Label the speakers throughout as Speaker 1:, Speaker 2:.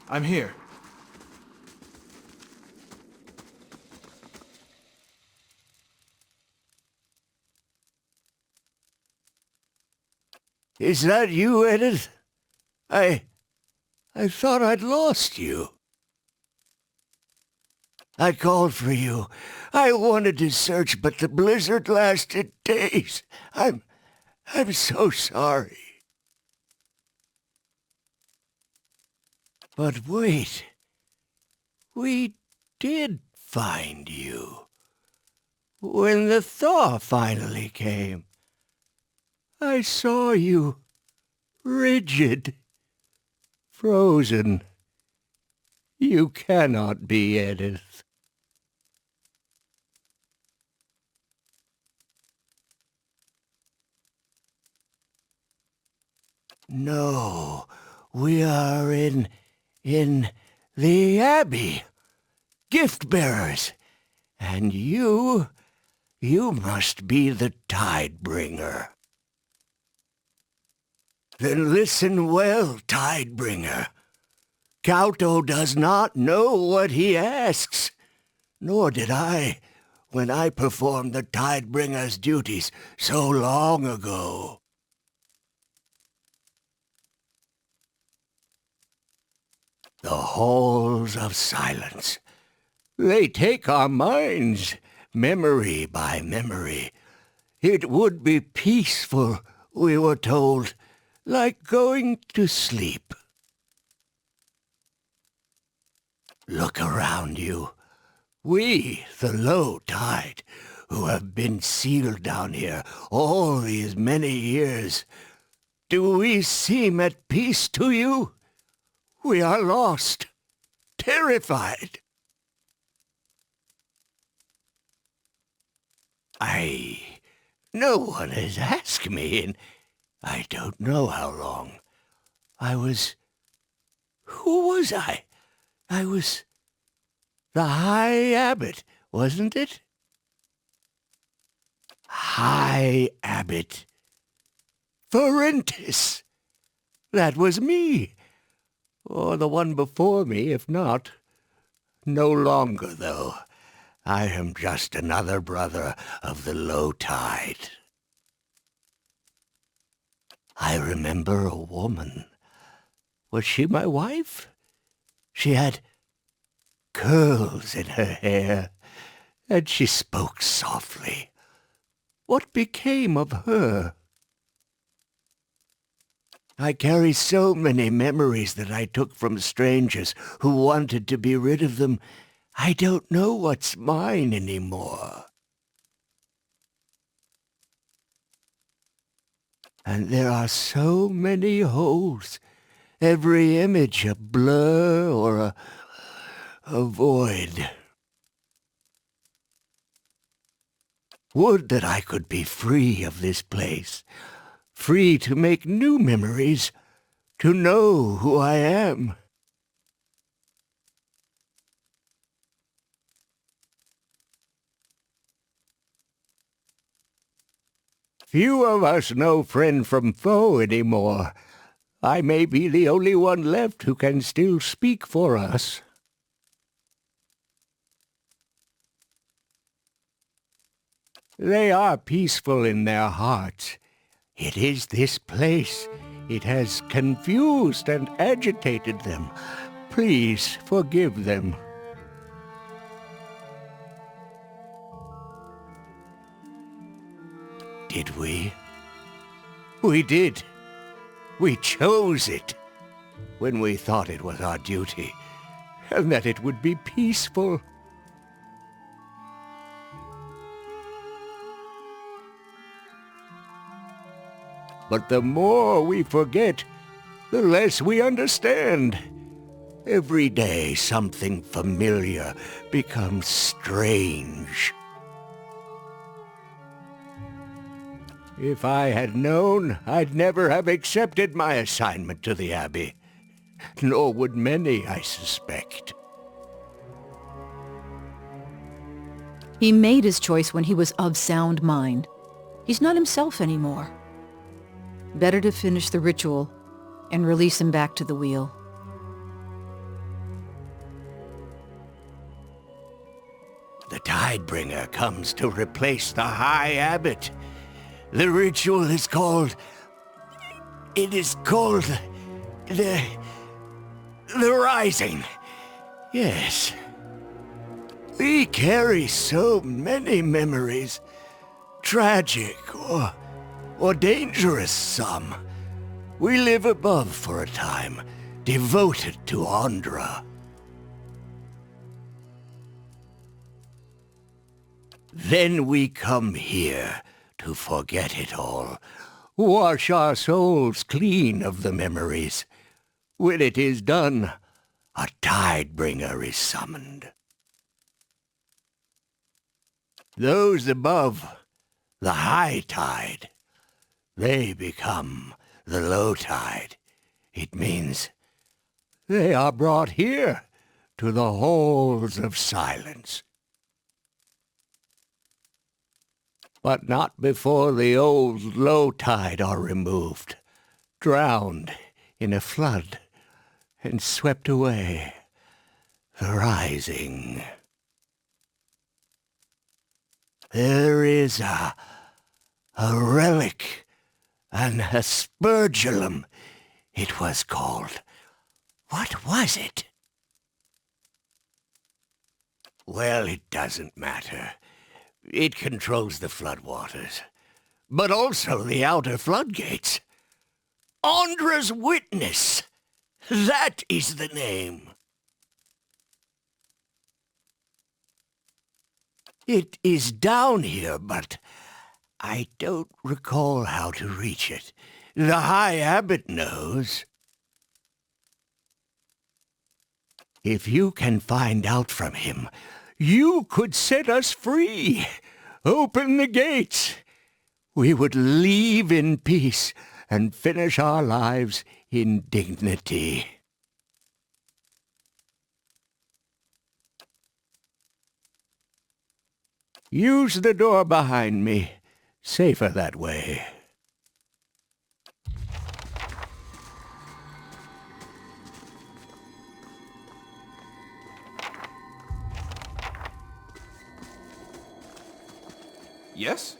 Speaker 1: I'm here.
Speaker 2: Is that you, Edith? I thought I'd lost you. I called for you. I wanted to search, but the blizzard lasted days. I'm so sorry. But wait. We did find you. When the thaw finally came, I saw you, rigid, frozen. You cannot be Edith. No, we are in the Abbey, gift-bearers, and you must be the tide-bringer. Then listen well, tide-bringer. Kauto does not know what he asks, nor did I when I performed the tide-bringer's duties so long ago. The halls of silence, they take our minds, memory by memory. It would be peaceful, we were told, like going to sleep. Look around you. We, the low tide, who have been sealed down here all these many years, do we seem at peace to you? We are lost, terrified. No one has asked me in I don't know how long. Who was I? I was the High Abbot, wasn't it? High Abbot. Ferentis. That was me. Or the one before me, if not. No longer, though. I am just another brother of the low tide. I remember a woman. Was she my wife? She had curls in her hair, and she spoke softly. What became of her? I carry so many memories that I took from strangers who wanted to be rid of them. I don't know what's mine anymore. And there are so many holes, every image a blur or a void. Would that I could be free of this place, free to make new memories, to know who I am. Few of us know friend from foe anymore. I may be the only one left who can still speak for us. They are peaceful in their hearts. It is this place. It has confused and agitated them. Please forgive them. Did we? We did. We chose it when we thought it was our duty and that it would be peaceful. But the more we forget, the less we understand. Every day something familiar becomes strange. If I had known, I'd never have accepted my assignment to the Abbey. Nor would many, I suspect.
Speaker 3: He made his choice when he was of sound mind. He's not himself anymore. Better to finish the ritual and release him back to the wheel.
Speaker 2: The Tidebringer comes to replace the High Abbot. The ritual is called... It is called... The Rising. Yes. We carry so many memories. Tragic or dangerous some. We live above for a time, devoted to Ondra. Then we come here to forget it all, wash our souls clean of the memories. When it is done, a Tidebringer is summoned. Those above, the high tide, they become the low tide. It means they are brought here to the halls of silence. But not before the old low tide are removed, drowned in a flood, and swept away. The rising. There is a relic, an aspergillum, it was called. What was it? Well, it doesn't matter. It controls the floodwaters, but also the outer floodgates. Ondra's Witness! That is the name. It is down here, but I don't recall how to reach it. The High Abbot knows. If you can find out from him, you could set us free. Open the gates. We would leave in peace and finish our lives in dignity. Use the door behind me. Safer that way.
Speaker 1: Yes?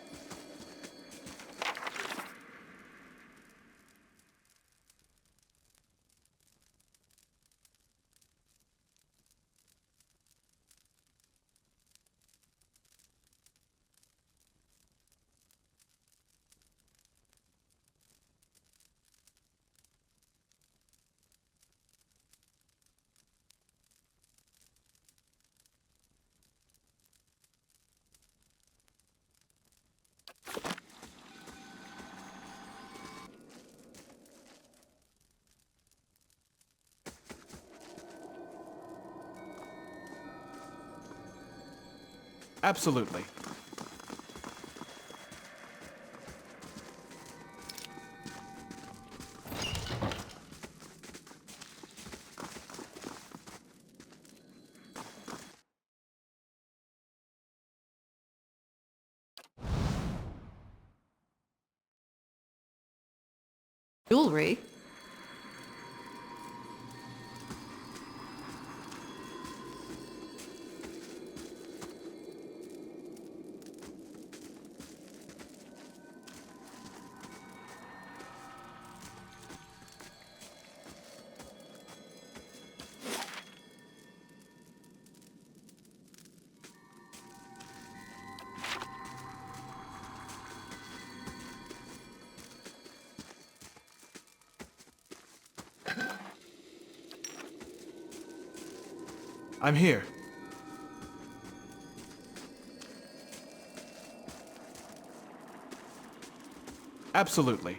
Speaker 1: Absolutely.
Speaker 3: Jewelry?
Speaker 1: I'm here. Absolutely.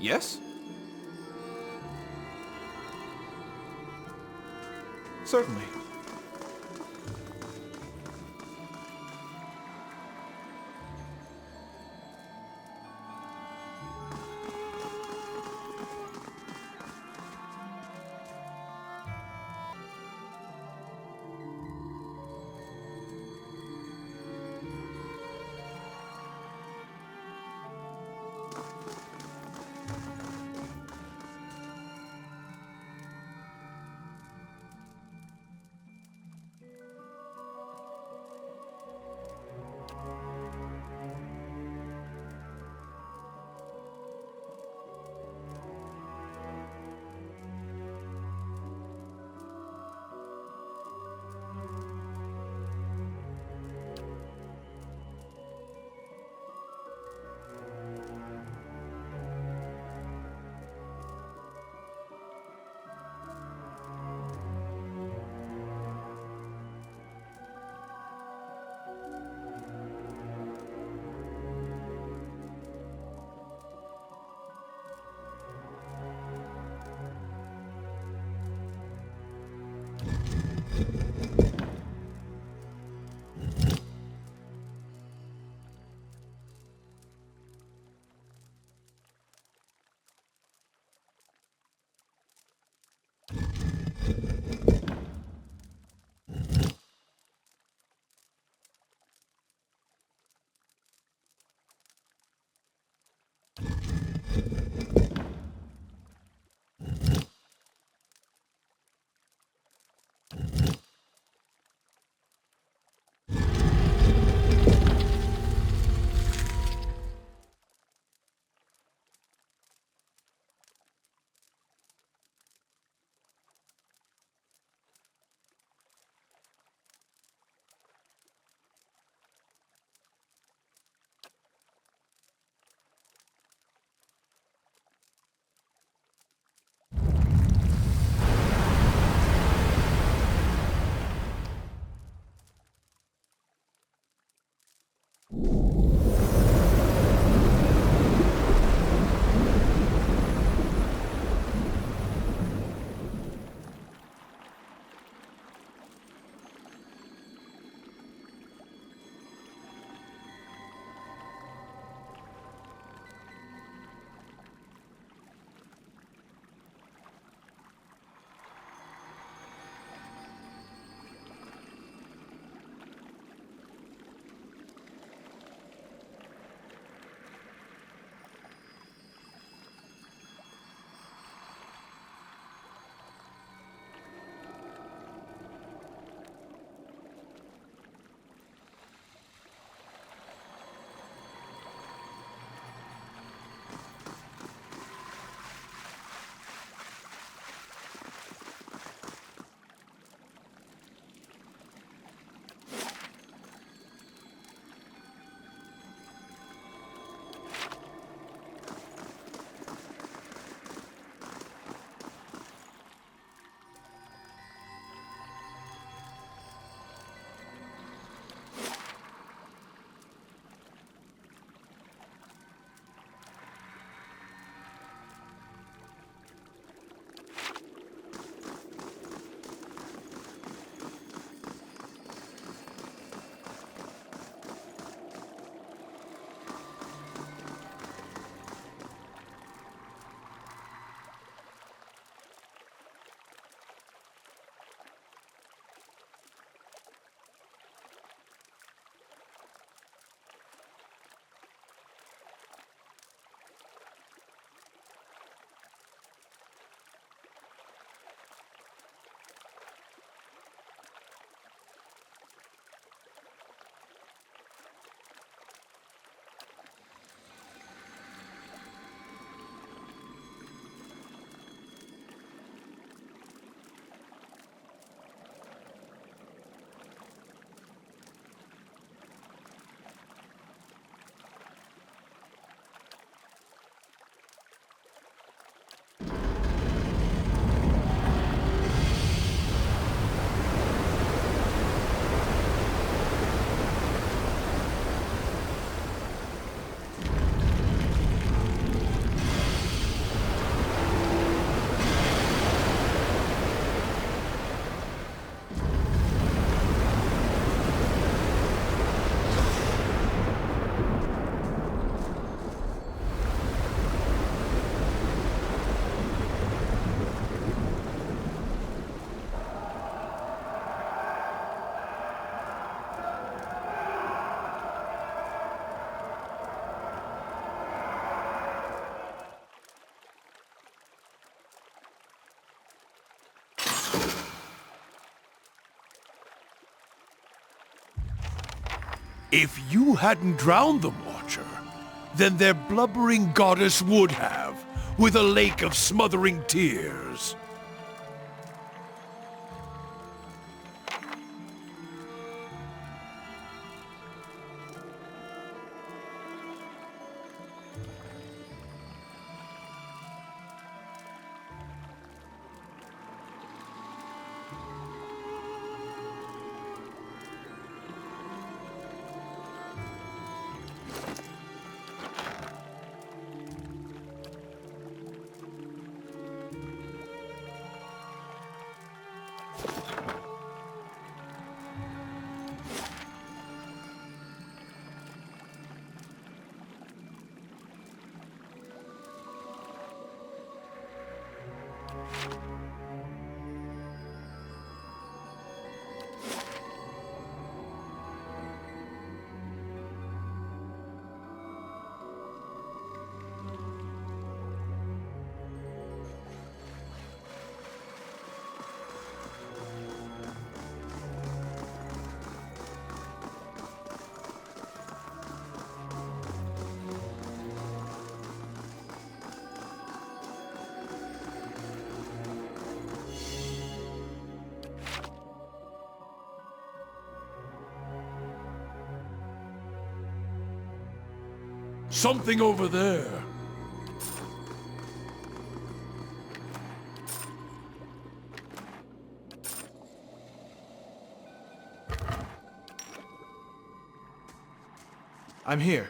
Speaker 1: Yes? Certainly.
Speaker 4: If you hadn't drowned the Watcher, then their blubbering goddess would have, with a lake of smothering tears. Something over there.
Speaker 1: I'm here.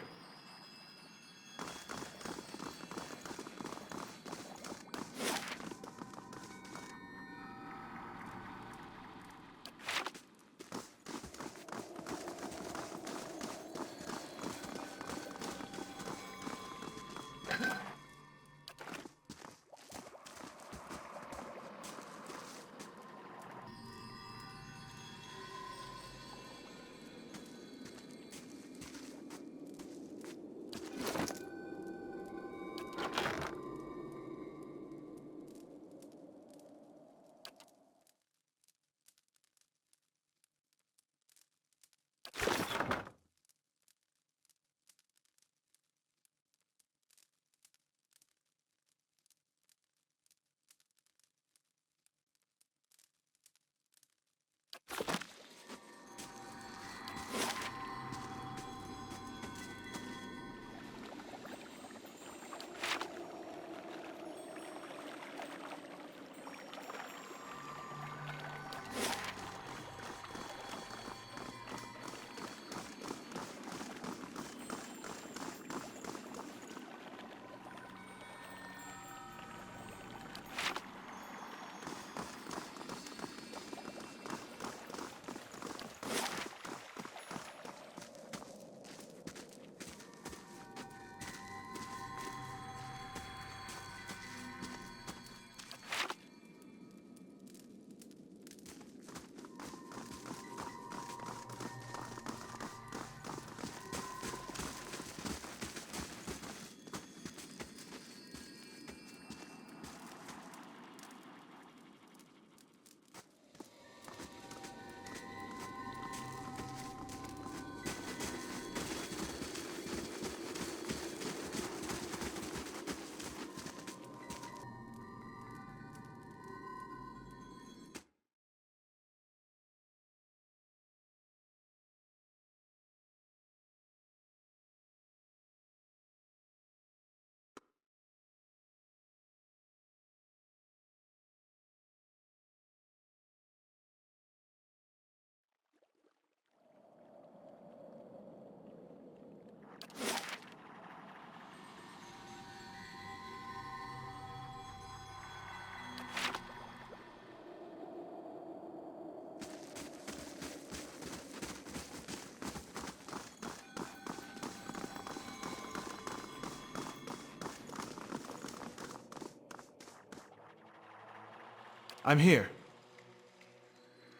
Speaker 1: I'm here.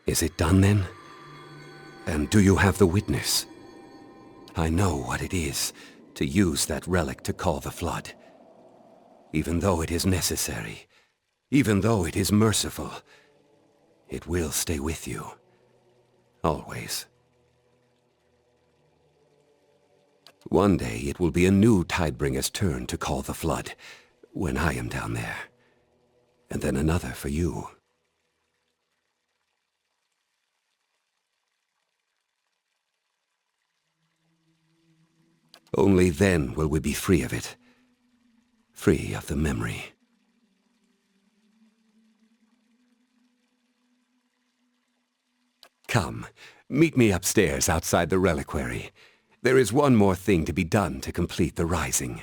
Speaker 5: Is it done then? And do you have the witness? I know what it is to use that relic to call the flood. Even though it is necessary, even though it is merciful, it will stay with you. Always. One day it will be a new Tidebringer's turn to call the flood, when I am down there. And then another for you. Only then will we be free of it. Free of the memory. Come, meet me upstairs outside the reliquary. There is one more thing to be done to complete the rising.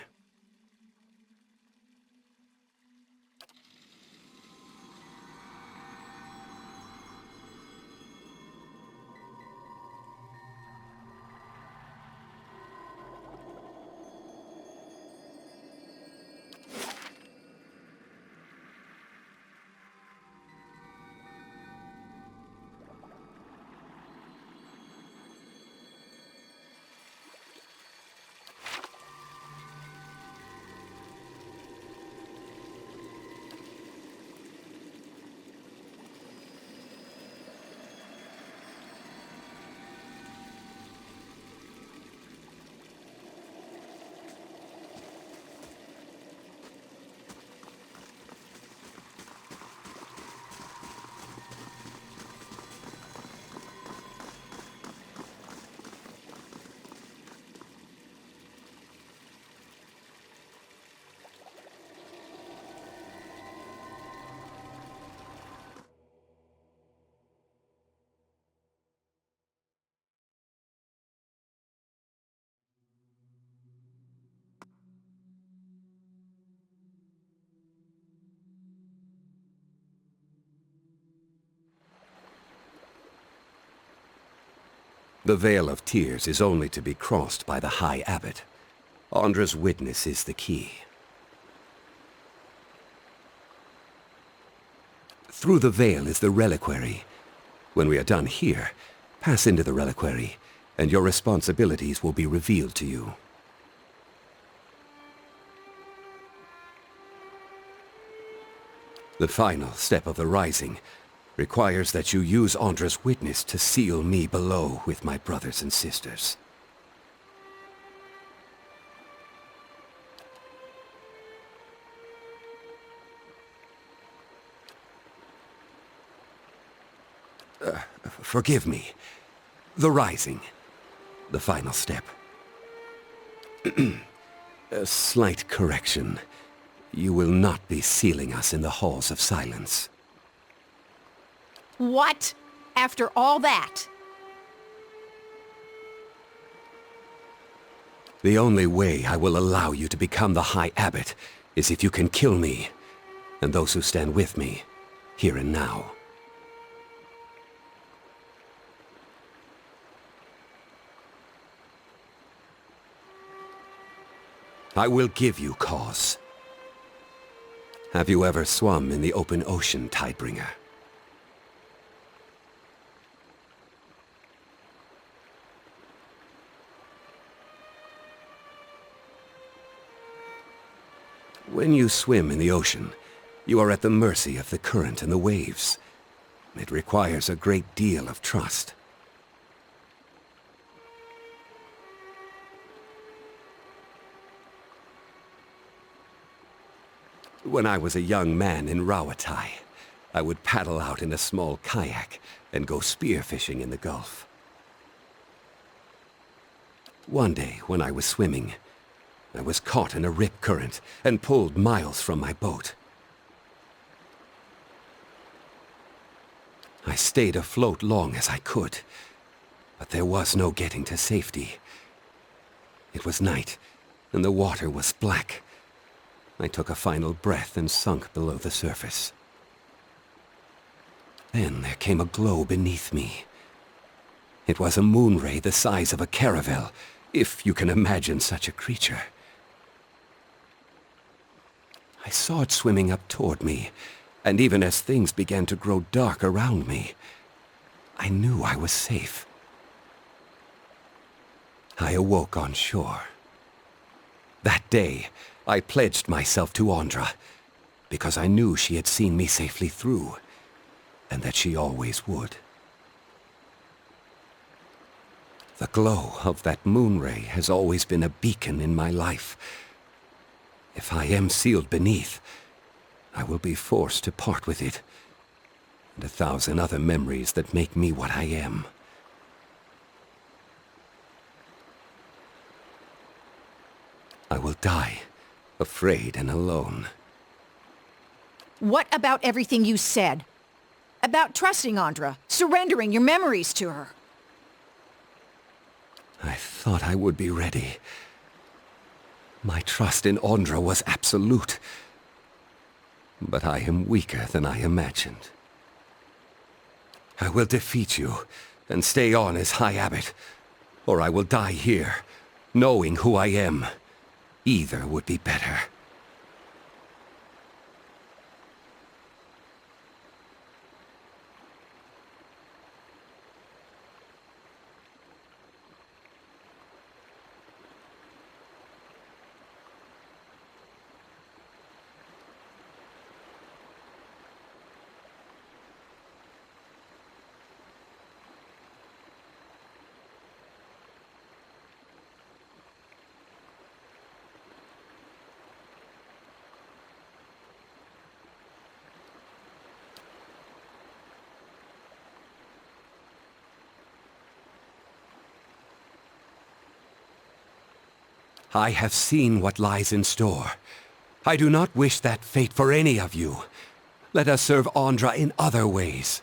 Speaker 5: The Veil of Tears is only to be crossed by the High Abbot. Ondra's witness is the key. Through the veil is the reliquary. When we are done here, pass into the reliquary, and your responsibilities will be revealed to you. The final step of the rising requires that you use Ondra's witness to seal me below with my brothers and sisters. Forgive me. The rising. The final step. A slight correction. You will not be sealing us in the halls of silence.
Speaker 3: What? After all that?
Speaker 5: The only way I will allow you to become the High Abbot is if you can kill me, and those who stand with me, here and now. I will give you cause. Have you ever swum in the open ocean, Tidebringer? When you swim in the ocean, you are at the mercy of the current and the waves. It requires a great deal of trust. When I was a young man in Rawatai, I would paddle out in a small kayak and go spearfishing in the Gulf. One day, when I was swimming, I was caught in a rip current and pulled miles from my boat. I stayed afloat long as I could, but there was no getting to safety. It was night, and the water was black. I took a final breath and sunk below the surface. Then there came a glow beneath me. It was a moon ray the size of a caravel, if you can imagine such a creature. I saw it swimming up toward me, and even as things began to grow dark around me, I knew I was safe. I awoke on shore. That day, I pledged myself to Ondra, because I knew she had seen me safely through, and that she always would. The glow of that moon ray has always been a beacon in my life. If I am sealed beneath, I will be forced to part with it, and 1,000 other memories that make me what I am. I will die, afraid and alone.
Speaker 3: What about everything you said? About trusting Ondra, surrendering your memories to her?
Speaker 5: I thought I would be ready. My trust in Ondra was absolute. But I am weaker than I imagined. I will defeat you and stay on as High Abbot, or I will die here, knowing who I am. Either would be better. I have seen what lies in store. I do not wish that fate for any of you. Let us serve Ondra in other ways.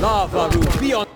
Speaker 6: Lavaru beyond.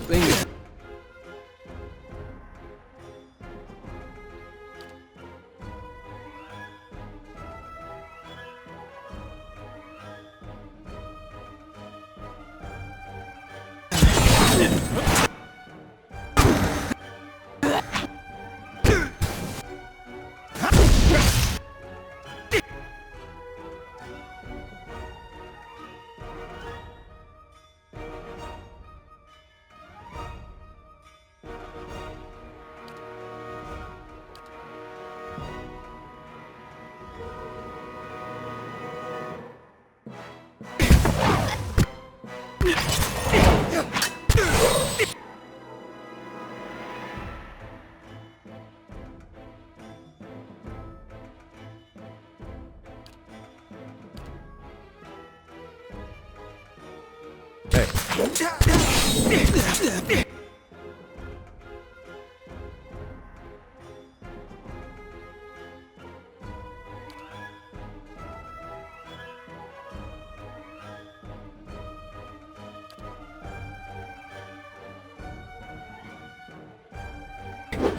Speaker 6: Bingo.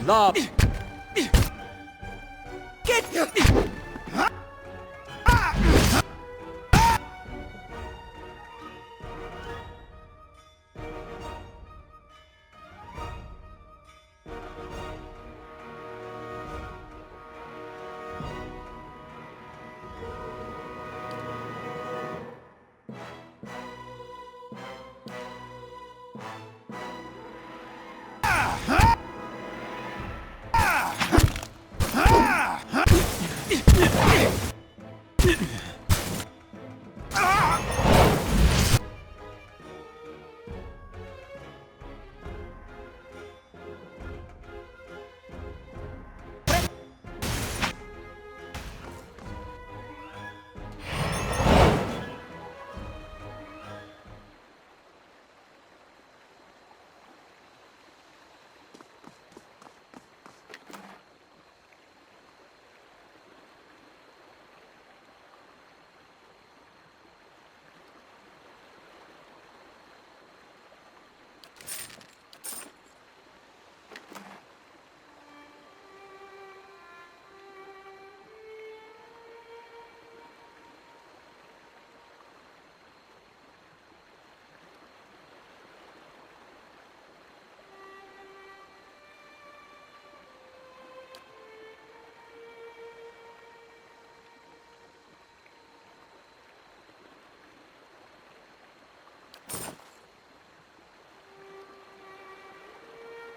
Speaker 6: Lob.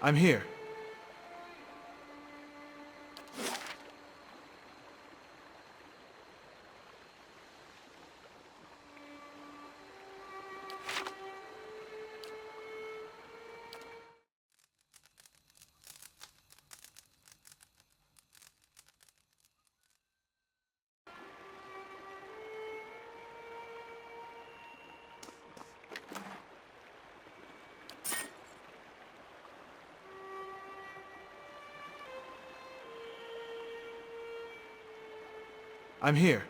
Speaker 1: I'm here. I'm here.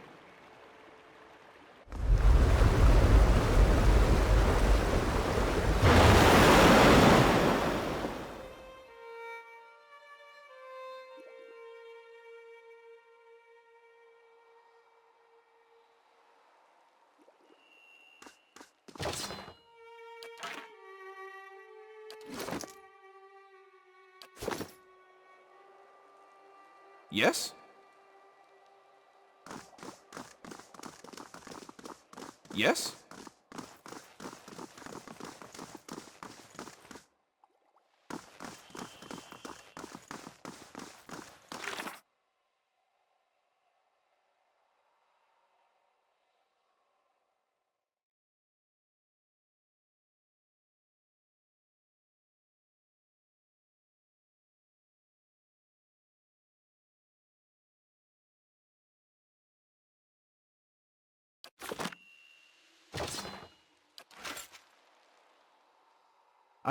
Speaker 1: Yes? Yes?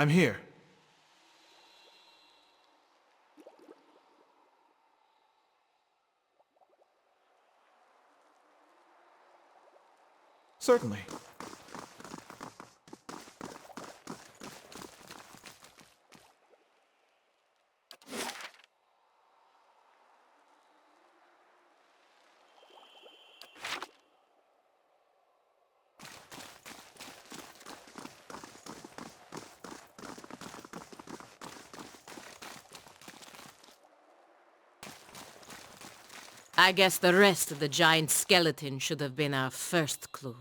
Speaker 1: I'm here. Certainly.
Speaker 7: I guess the rest of the giant skeleton should have been our first clue.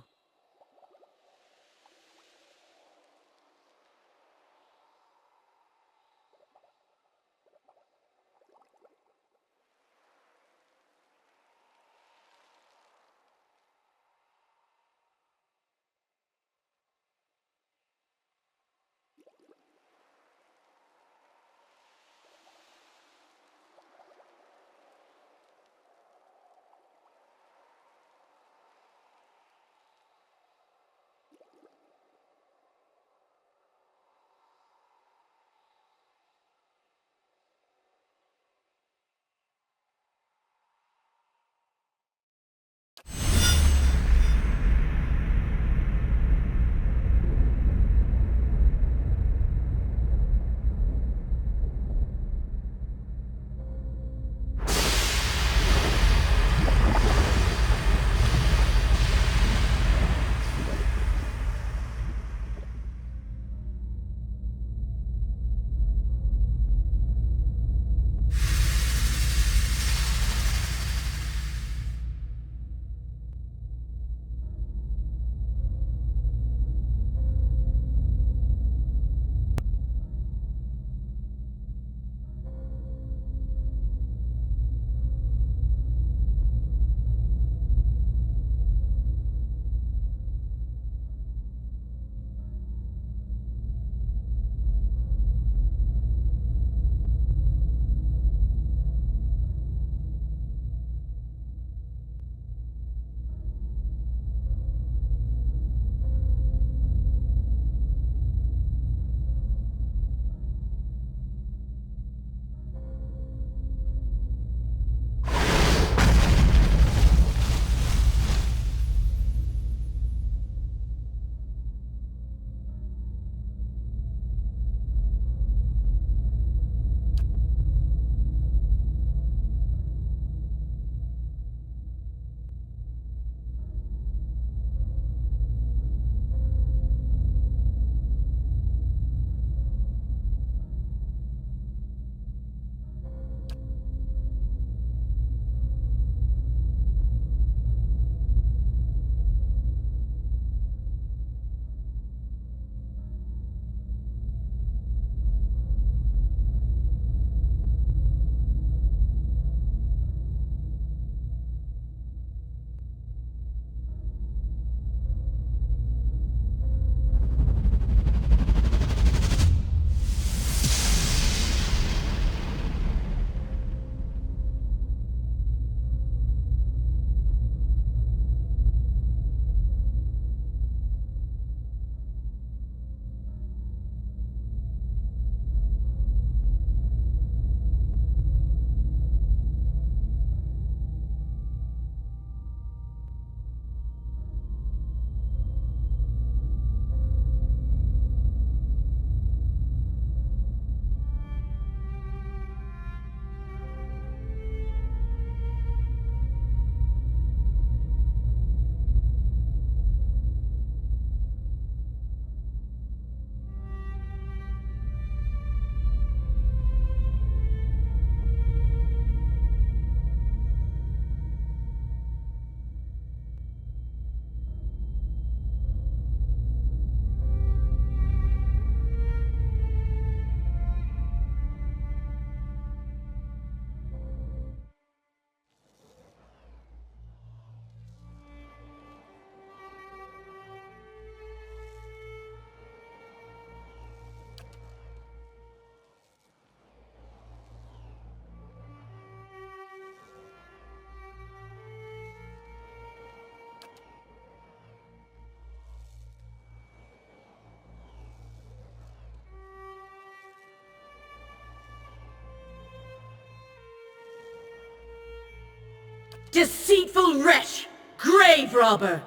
Speaker 7: Deceitful wretch! Grave robber!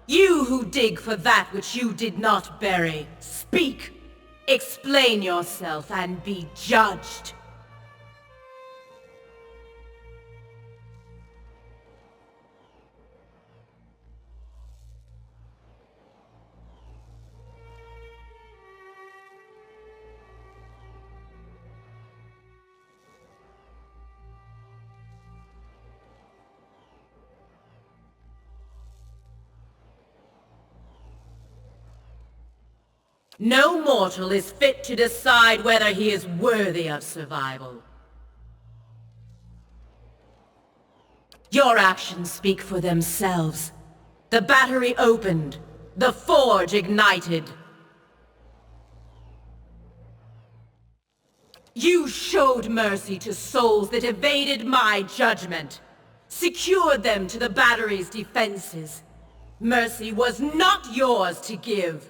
Speaker 7: You who dig for that which you did not bury, speak! Explain yourself and be judged! No mortal is fit to decide whether he is worthy of survival. Your actions speak for themselves. The battery opened. The forge ignited. You showed mercy to souls that evaded my judgment. Secured them to the battery's defenses. Mercy was not yours to give.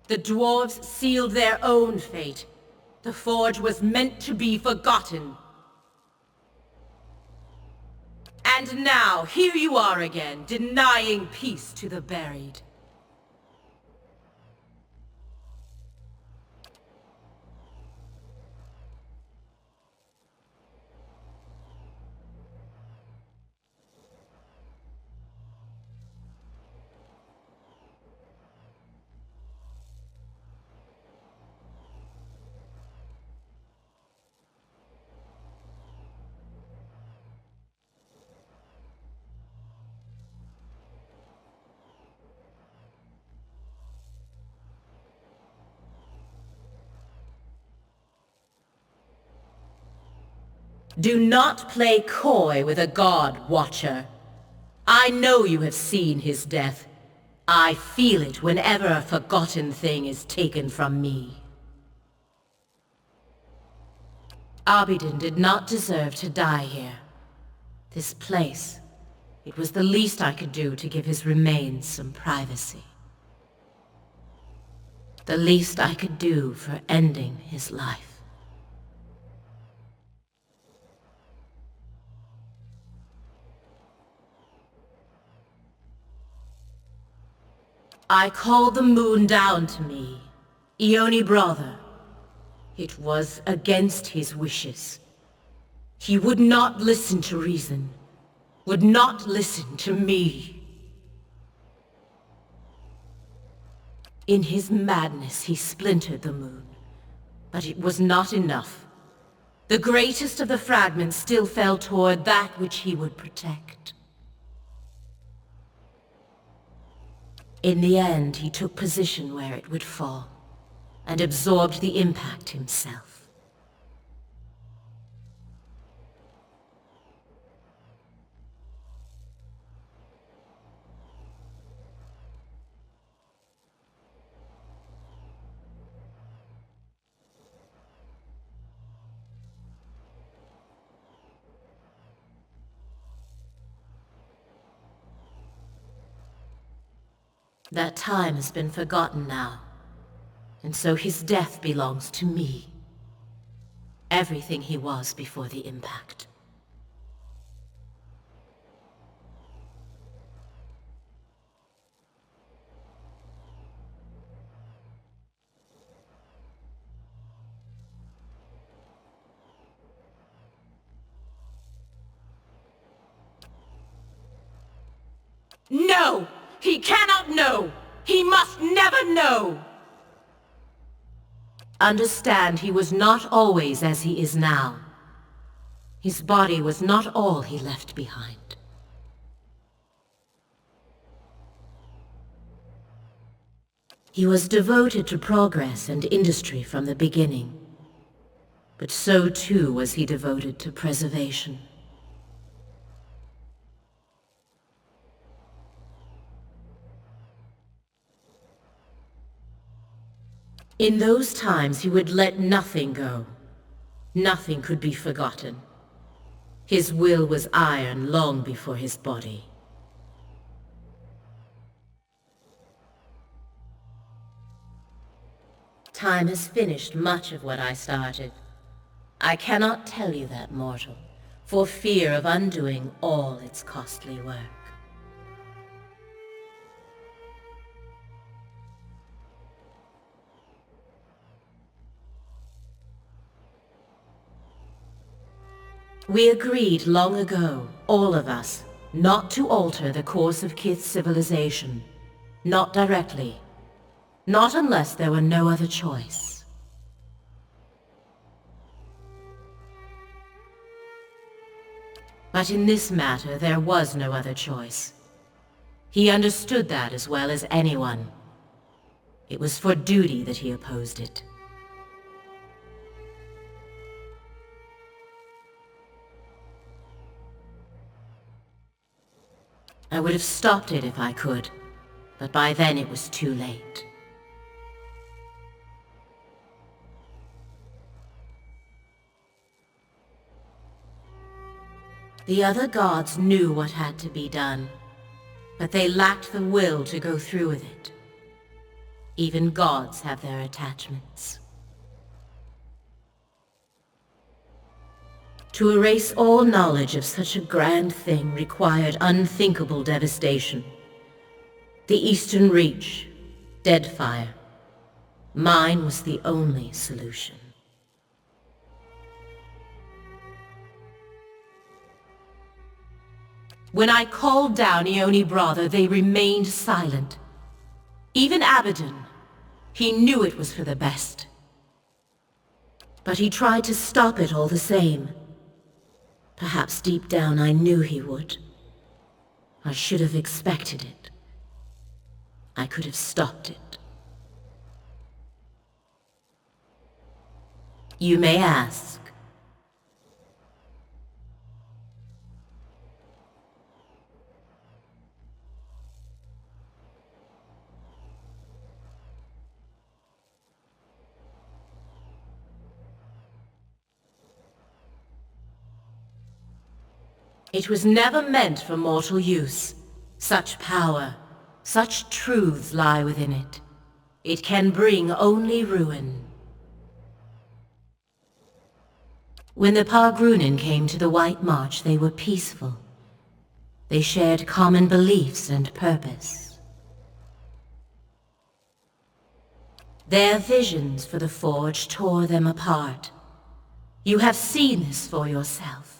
Speaker 7: The dwarves sealed their own fate. The forge was meant to be forgotten. And now, here you are again, denying peace to the buried. Do not play coy with a god, Watcher. I know you have seen his death. I feel it whenever a forgotten thing is taken from me. Abidon did not deserve to die here. This place, it was the least I could do to give his remains some privacy. The least I could do for ending his life. I called the moon down to me, Ioni brother. It was against his wishes. He would not listen to reason, would not listen to me. In his madness he splintered the moon, but it was not enough. The greatest of the fragments still fell toward that which he would protect. In the end, he took position where it would fall, and absorbed the impact himself. That time has been forgotten now, and so his death belongs to me. Everything he was before the impact. No! He cannot know! He must never know! Understand, he was not always as he is now. His body was not all he left behind. He was devoted to progress and industry from the beginning, but so too was he devoted to preservation. In those times he would let nothing go. Nothing could be forgotten. His will was iron long before his body. Time has finished much of what I started. I cannot tell you that, mortal, for fear of undoing all its costly work. We agreed long ago, all of us, not to alter the course of Kith's civilization. Not directly. Not unless there were no other choice. But in this matter, there was no other choice. He understood that as well as anyone. It was for duty that he opposed it. I would have stopped it if I could, but by then it was too late. The other gods knew what had to be done, but they lacked the will to go through with it. Even gods have their attachments. To erase all knowledge of such a grand thing required unthinkable devastation. The Eastern Reach, Deadfire. Mine was the only solution. When I called down Ioni Brother, they remained silent. Even Abidon. He knew it was for the best. But he tried to stop it all the same. Perhaps deep down I knew he would. I should have expected it. I could have stopped it. You may ask. It was never meant for mortal use. Such power, such truths lie within it. It can bring only ruin. When the Pargrunin came to the White March, they were peaceful. They shared common beliefs and purpose. Their visions for the Forge tore them apart. You have seen this for yourself.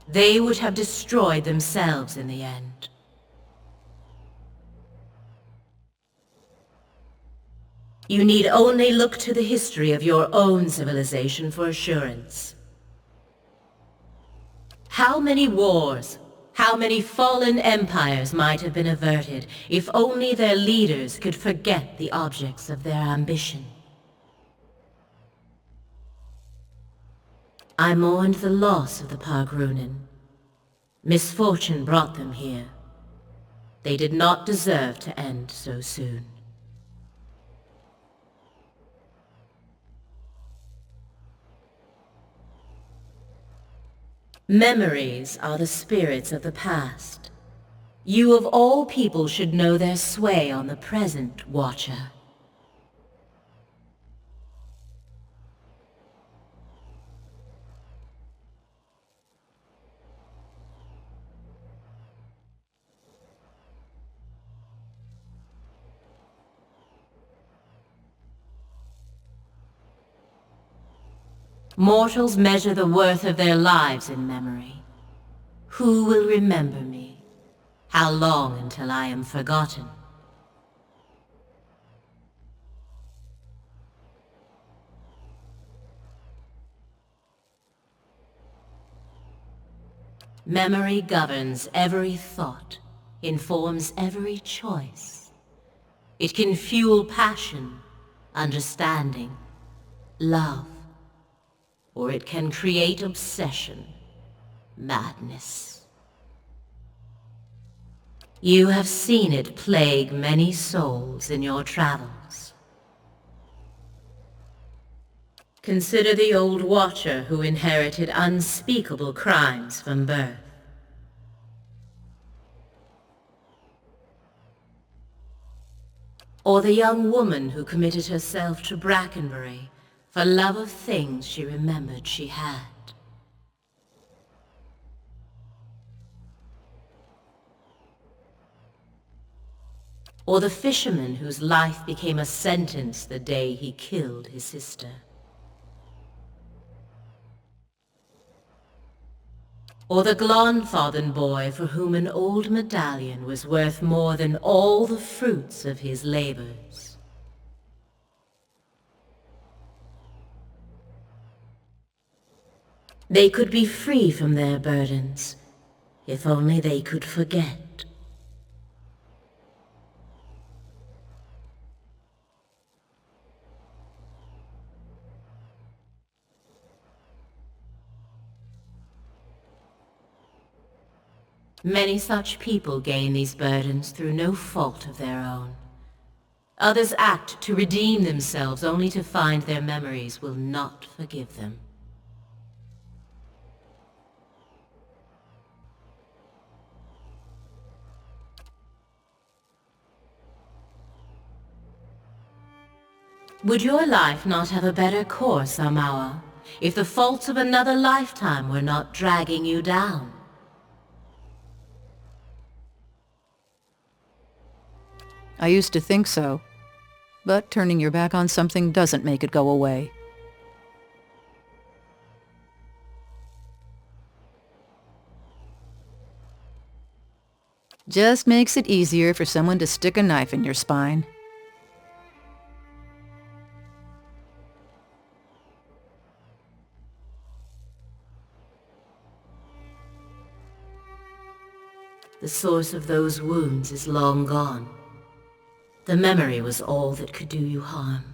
Speaker 7: They would have destroyed themselves in the end. You need only look to the history of your own civilization for assurance. How many wars, how many fallen empires might have been averted if only their leaders could forget the objects of their ambition? I mourned the loss of the Pargrunin. Misfortune brought them here. They did not deserve to end so soon. Memories are the spirits of the past. You of all people should know their sway on the present, Watcher. Mortals measure the worth of their lives in memory. Who will remember me? How long until I am forgotten? Memory governs every thought, informs every choice. It can fuel passion, understanding, love. Or it can create obsession, madness. You have seen it plague many souls in your travels. Consider the old Watcher who inherited unspeakable crimes from birth. ' Or the young woman who committed herself to Brackenbury for love of things she remembered she had. Or the fisherman whose life became a sentence the day he killed his sister. Or the Glonthothen boy for whom an old medallion was worth more than all the fruits of his labors. They could be free from their burdens, if only they could forget. Many such people gain these burdens through no fault of their own. Others act to redeem themselves only to find their memories will not forgive them. Would your life not have a better course, amua, if the faults of another lifetime were not dragging you down?
Speaker 3: I used to think so. But turning your back on something doesn't make it go away. Just makes it easier for someone to stick a knife in your spine.
Speaker 7: The source of those wounds is long gone. The memory was all that could do you harm.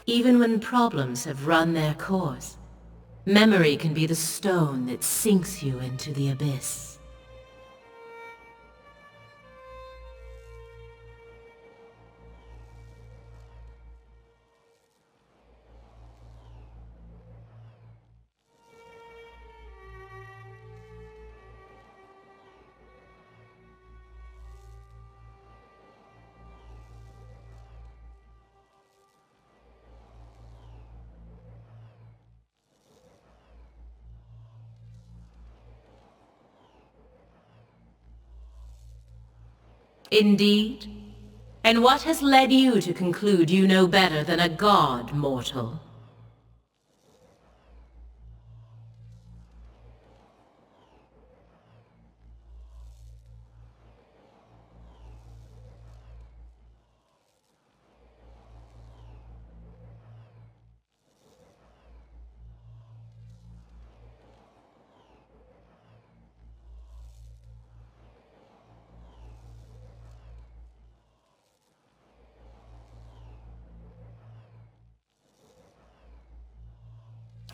Speaker 7: Even when problems have run their course, memory can be the stone that sinks you into the abyss. Indeed? And what has led you to conclude you know better than a god, mortal?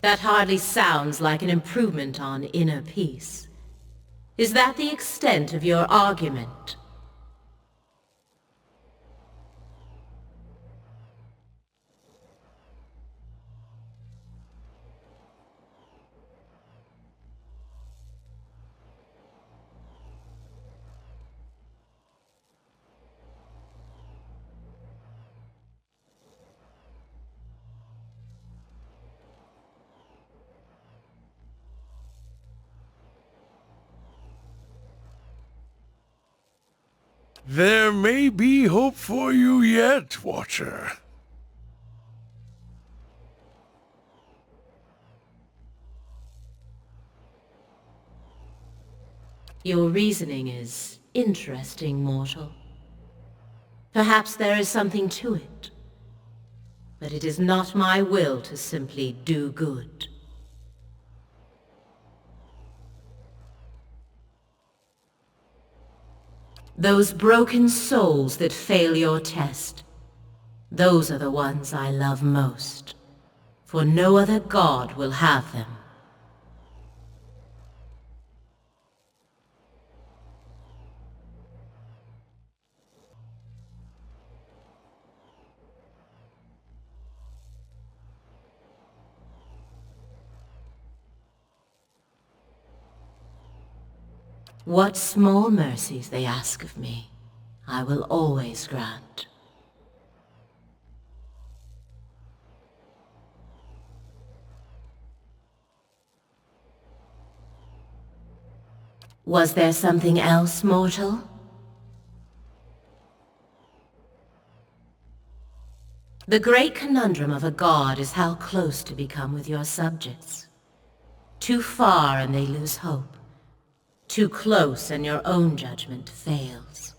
Speaker 7: That hardly sounds like an improvement on inner peace. Is that the extent of your argument?
Speaker 4: There may be hope for you yet, Watcher.
Speaker 7: Your reasoning is interesting, mortal. Perhaps there is something to it. But it is not my will to simply do good. Those broken souls that fail your test, those are the ones I love most, for no other god will have them. What small mercies they ask of me, I will always grant. Was there something else, mortal? The great conundrum of a god is how close to become with your subjects. Too far and they lose hope. Too close and your own judgment fails.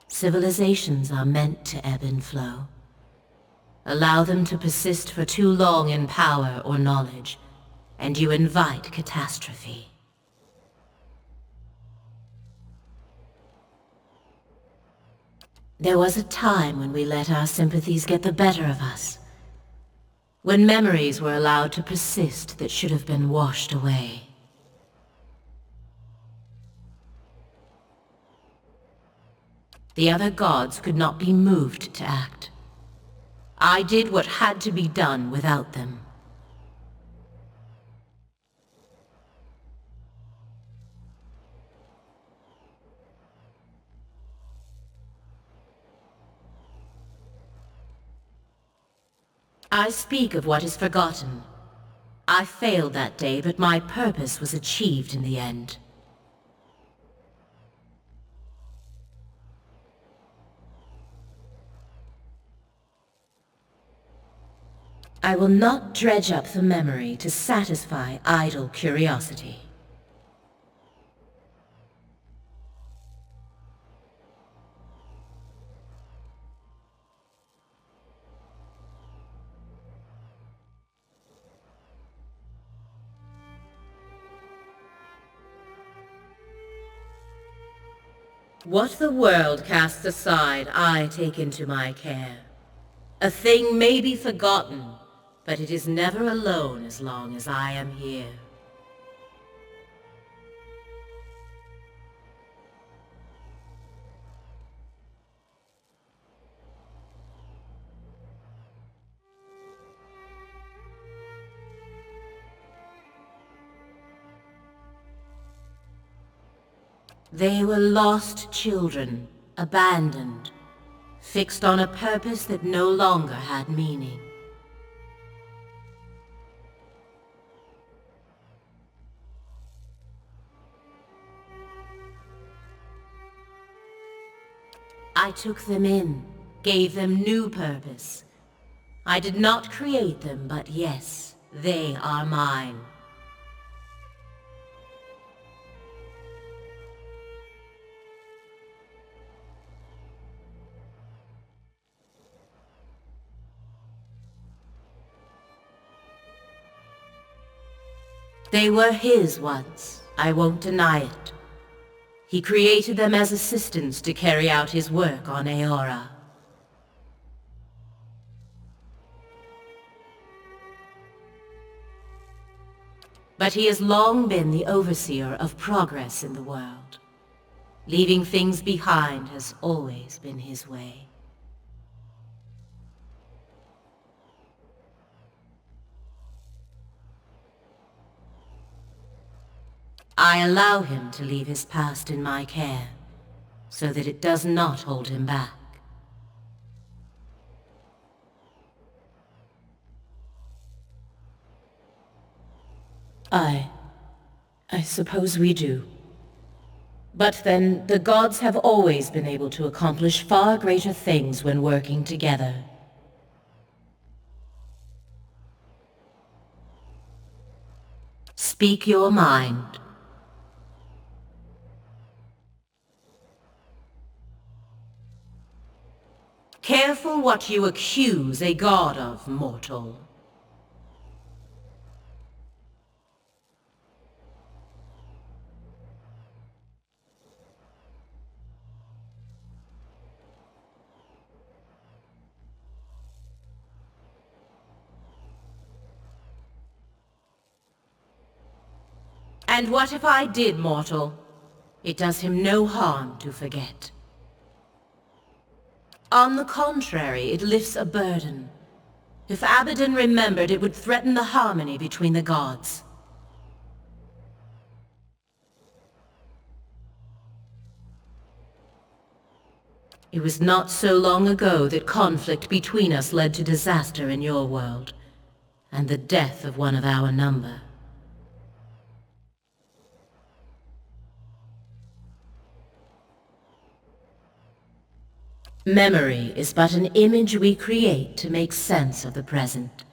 Speaker 7: Civilizations are meant to ebb and flow. Allow them to persist for too long in power or knowledge, and you invite catastrophe. There was a time when we let our sympathies get the better of us, when memories were allowed to persist that should have been washed away. The other gods could not be moved to act. I did what had to be done without them. I speak of what is forgotten. I failed that day, but my purpose was achieved in the end. I will not dredge up the memory to satisfy idle curiosity. What the world casts aside, I take into my care. A thing may be forgotten, but it is never alone as long as I am here. They were lost children, abandoned, fixed on a purpose that no longer had meaning. I took them in, gave them new purpose. I did not create them, but yes, they are mine. They were his once, I won't deny it. He created them as assistants to carry out his work on Eora. But he has long been the overseer of progress in the world. Leaving things behind has always been his way. I allow him to leave his past in my care, so that it does not hold him back. I suppose we do. But then, the gods have always been able to accomplish far greater things when working together. Speak your mind. Careful what you accuse a god of, mortal. And what if I did, mortal? It does him no harm to forget. On the contrary, it lifts a burden. If Abidon remembered, it would threaten the harmony between the gods. It was not so long ago that conflict between us led to disaster in your world, and the death of one of our number. Memory is but an image we create to make sense of the present.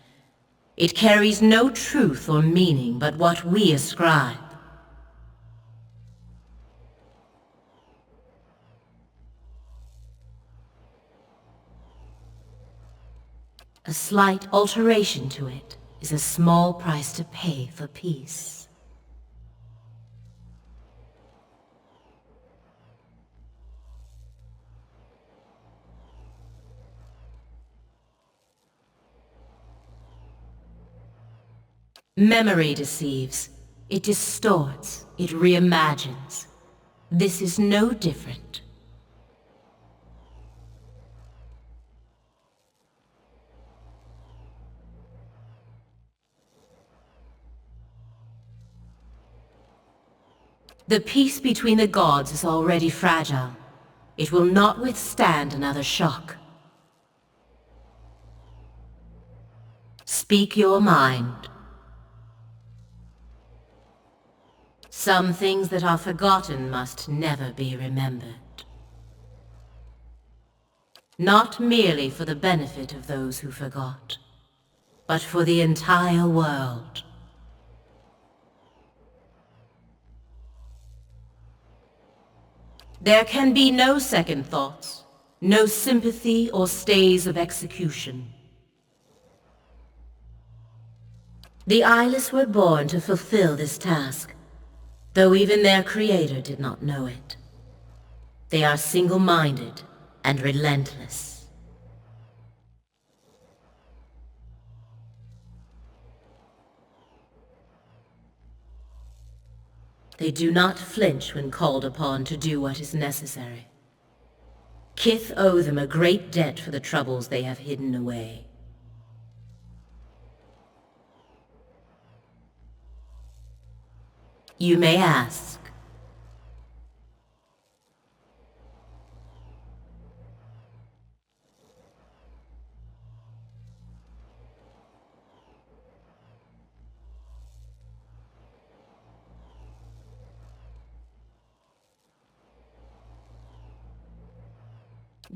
Speaker 7: It carries no truth or meaning but what we ascribe. A slight alteration to it is a small price to pay for peace. Memory deceives. It distorts. It reimagines. This is no different. The peace between the gods is already fragile. It will not withstand another shock. Speak your mind. Some things that are forgotten must never be remembered. Not merely for the benefit of those who forgot, but for the entire world. There can be no second thoughts, no sympathy or stays of execution. The eyeless were born to fulfill this task, though even their creator did not know it. They are single-minded and relentless. They do not flinch when called upon to do what is necessary. Kith owe them a great debt for the troubles they have hidden away. You may ask.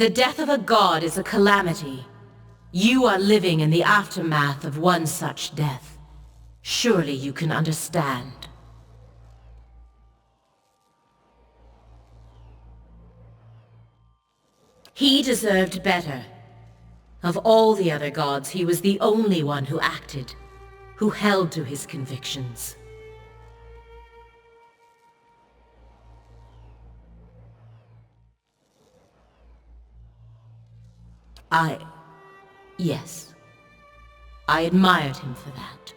Speaker 7: The death of a god is a calamity. You are living in the aftermath of one such death. Surely you can understand. He deserved better. Of all the other gods, he was the only one who acted, who held to his convictions. Yes. I admired him for that.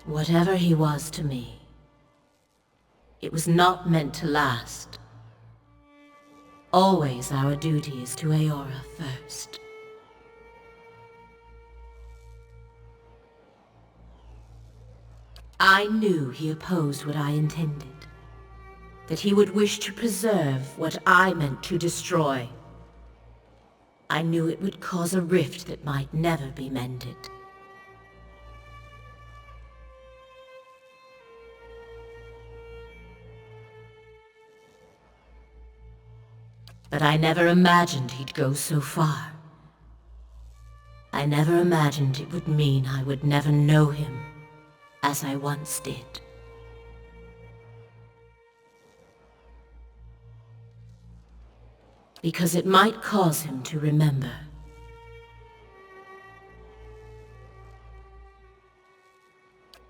Speaker 7: Whatever he was to me, it was not meant to last. Always our duty is to Eora first. I knew he opposed what I intended, that he would wish to preserve what I meant to destroy. I knew it would cause a rift that might never be mended. But I never imagined he'd go so far. I never imagined it would mean I would never know him as I once did. Because it might cause him to remember.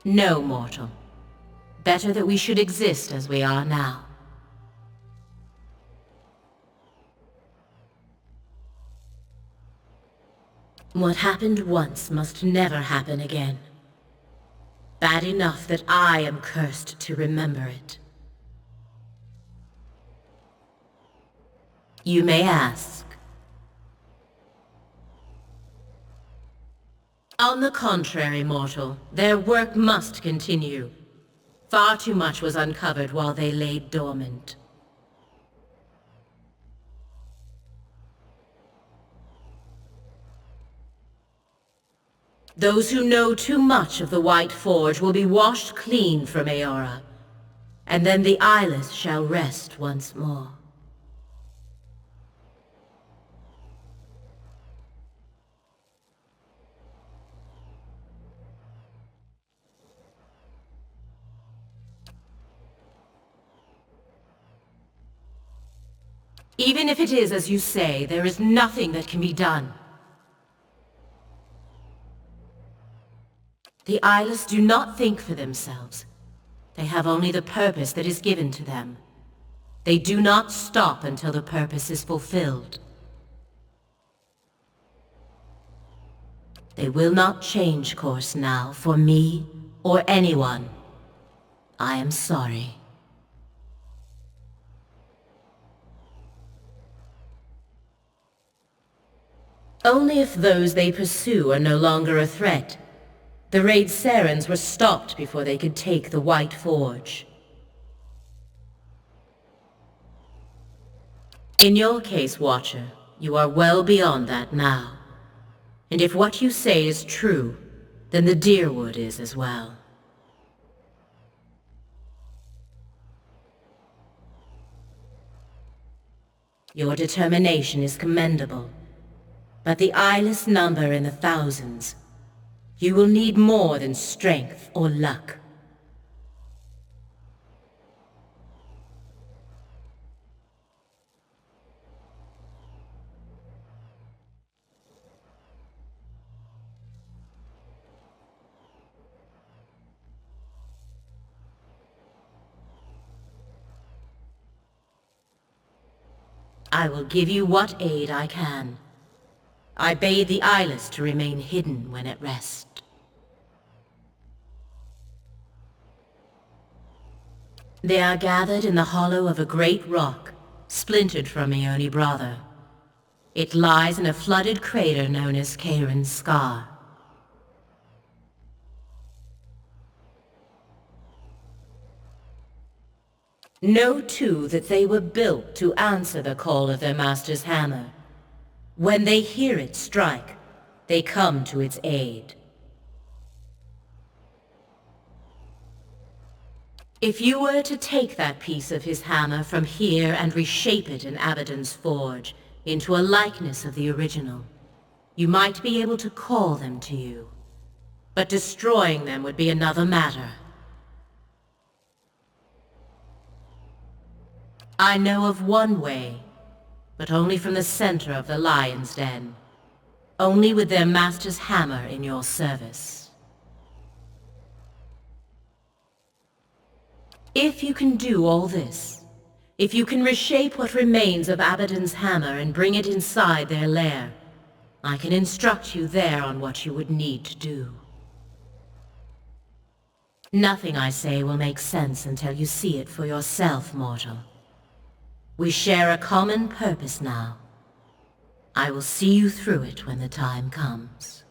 Speaker 7: No, mortal. Better that we should exist as we are now. What happened once must never happen again. Bad enough that I am cursed to remember it. You may ask. On the contrary, mortal, their work must continue. Far too much was uncovered while they lay dormant. Those who know too much of the White Forge will be washed clean from Eora, and then the eyeless shall rest once more. Even if it is as you say, there is nothing that can be done. The eyeless do not think for themselves. They have only the purpose that is given to them. They do not stop until the purpose is fulfilled. They will not change course now for me or anyone. I am sorry. Only if those they pursue are no longer a threat. The raid Sarens were stopped before they could take the White Forge. In your case, Watcher, you are well beyond that now. And if what you say is true, then the Deerwood is as well. Your determination is commendable, but the eyeless number in the thousands. You will need more than strength or luck. I will give you what aid I can. I bade the eyeless to remain hidden when at rest. They are gathered in the hollow of a great rock, splintered from Eoni Brother. It lies in a flooded crater known as Kairin's Scar. Know too that they were built to answer the call of their master's hammer. When they hear it strike, they come to its aid. If you were to take that piece of his hammer from here and reshape it in Abidon's forge into a likeness of the original, you might be able to call them to you. But destroying them would be another matter. I know of one way, but only from the center of the Lion's Den. Only with their master's hammer in your service. If you can do all this, if you can reshape what remains of Abidon's hammer and bring it inside their lair, I can instruct you there on what you would need to do. Nothing I say will make sense until you see it for yourself, mortal. We share a common purpose now. I will see you through it when the time comes.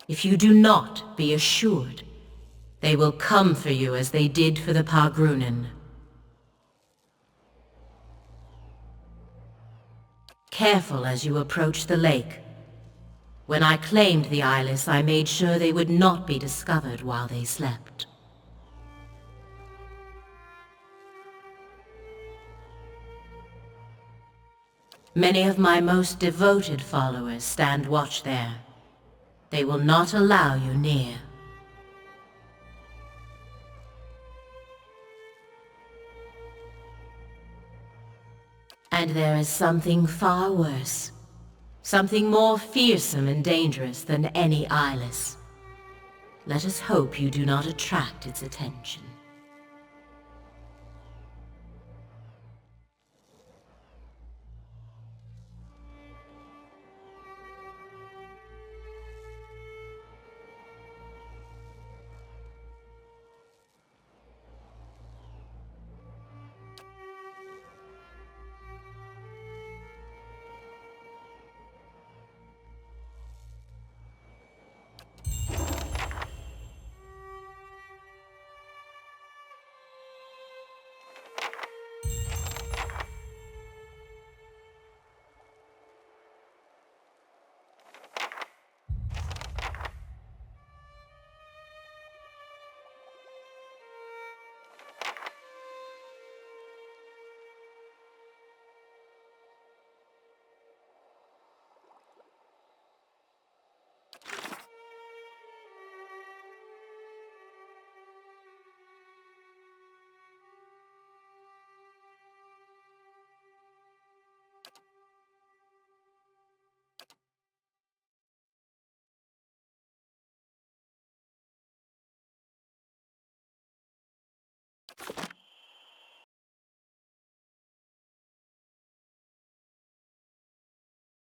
Speaker 7: If you do not, be assured, they will come for you as they did for the Pargrunen. Careful as you approach the lake. When I claimed the eyeless, I made sure they would not be discovered while they slept. Many of my most devoted followers stand watch there. They will not allow you near. And there is something far worse. Something more fearsome and dangerous than any eyeless. Let us hope you do not attract its attention.